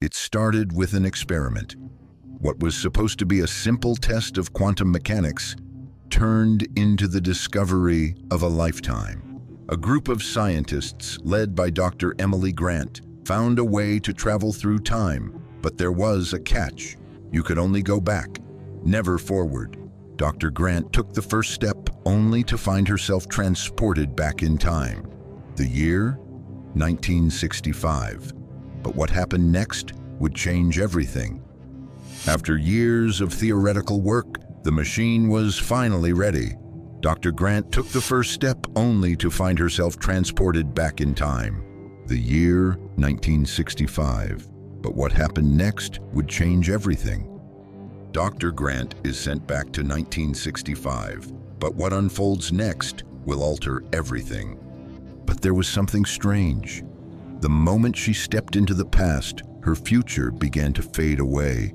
It started with an experiment. What was supposed to be a simple test of quantum mechanics turned into the discovery of a lifetime. A group of scientists, led by Dr. Emily Grant, found a way to travel through time, but there was a catch. You could only go back, never forward. Dr. Grant took the first step only to find herself transported back in time. The year? 1965. But what happened next would change everything. After years of theoretical work, the machine was finally ready. Dr. Grant took the first step only to find herself transported back in time. The year 1965. But what happened next would change everything. Dr. Grant is sent back to 1965, but what unfolds next will alter everything. But there was something strange. The moment she stepped into the past, her future began to fade away.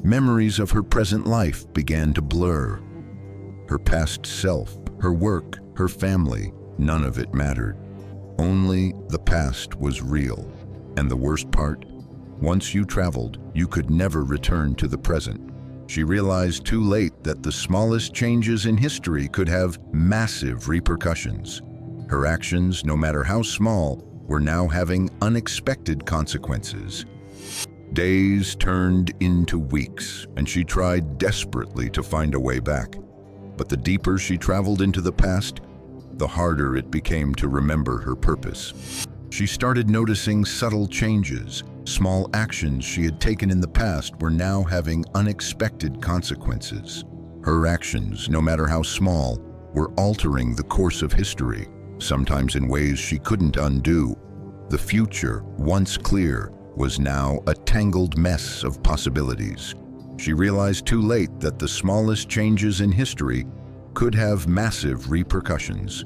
Memories of her present life began to blur. Her past self, her work, her family, none of it mattered. Only the past was real. And the worst part? Once you traveled, you could never return to the present. She realized too late that the smallest changes in history could have massive repercussions. Her actions, no matter how small, were now having unexpected consequences. Days turned into weeks, and she tried desperately to find a way back. But the deeper she traveled into the past, the harder it became to remember her purpose. She started noticing subtle changes. Small actions she had taken in the past were now having unexpected consequences. Her actions, no matter how small, were altering the course of history, sometimes in ways she couldn't undo. The future, once clear, was now a tangled mess of possibilities. She realized too late that the smallest changes in history could have massive repercussions.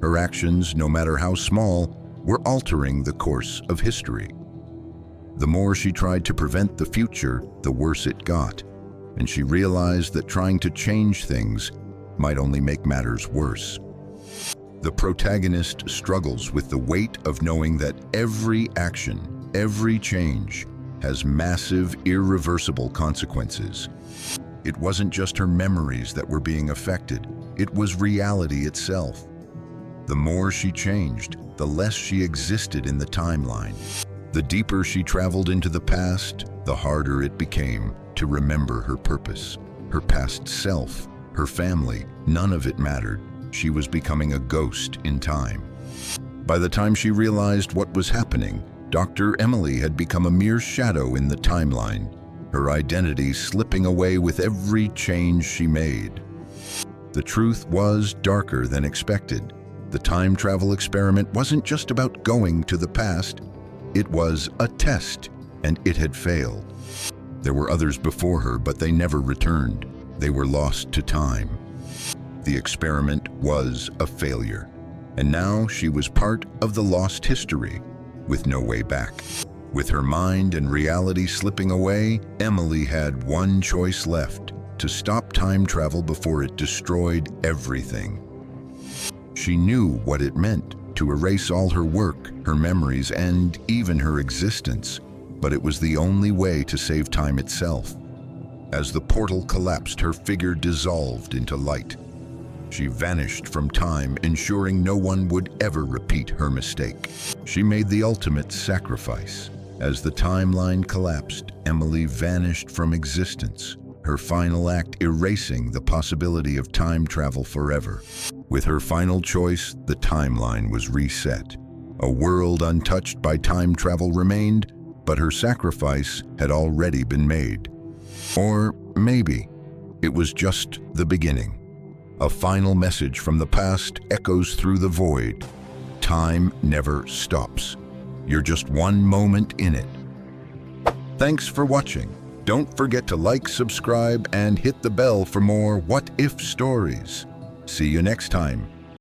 Her actions, no matter how small, were altering the course of history. The more she tried to prevent the future, the worse it got, and she realized that trying to change things might only make matters worse. The protagonist struggles with the weight of knowing that every action, every change, has massive, irreversible consequences. It wasn't just her memories that were being affected, it was reality itself. The more she changed, the less she existed in the timeline. The deeper she traveled into the past, the harder it became to remember her purpose. Her past self, her family, none of it mattered. She was becoming a ghost in time. By the time she realized what was happening, Dr. Emily had become a mere shadow in the timeline, her identity slipping away with every change she made. The truth was darker than expected. The time travel experiment wasn't just about going to the past. It was a test, and it had failed. There were others before her, but they never returned. They were lost to time. The experiment was a failure, and now she was part of the lost history, with no way back. With her mind and reality slipping away, Emily had one choice left: to stop time travel before it destroyed everything. She knew what it meant to erase all her work, her memories, and even her existence, but it was the only way to save time itself. As the portal collapsed, her figure dissolved into light. She vanished from time, ensuring no one would ever repeat her mistake. She made the ultimate sacrifice. As the timeline collapsed, Emily vanished from existence, her final act erasing the possibility of time travel forever. With her final choice, the timeline was reset. A world untouched by time travel remained, but her sacrifice had already been made. Or maybe it was just the beginning. A final message from the past echoes through the void. Time never stops. You're just one moment in it. Thanks for watching. Don't forget to like, subscribe, and hit the bell for more what-if stories. See you next time.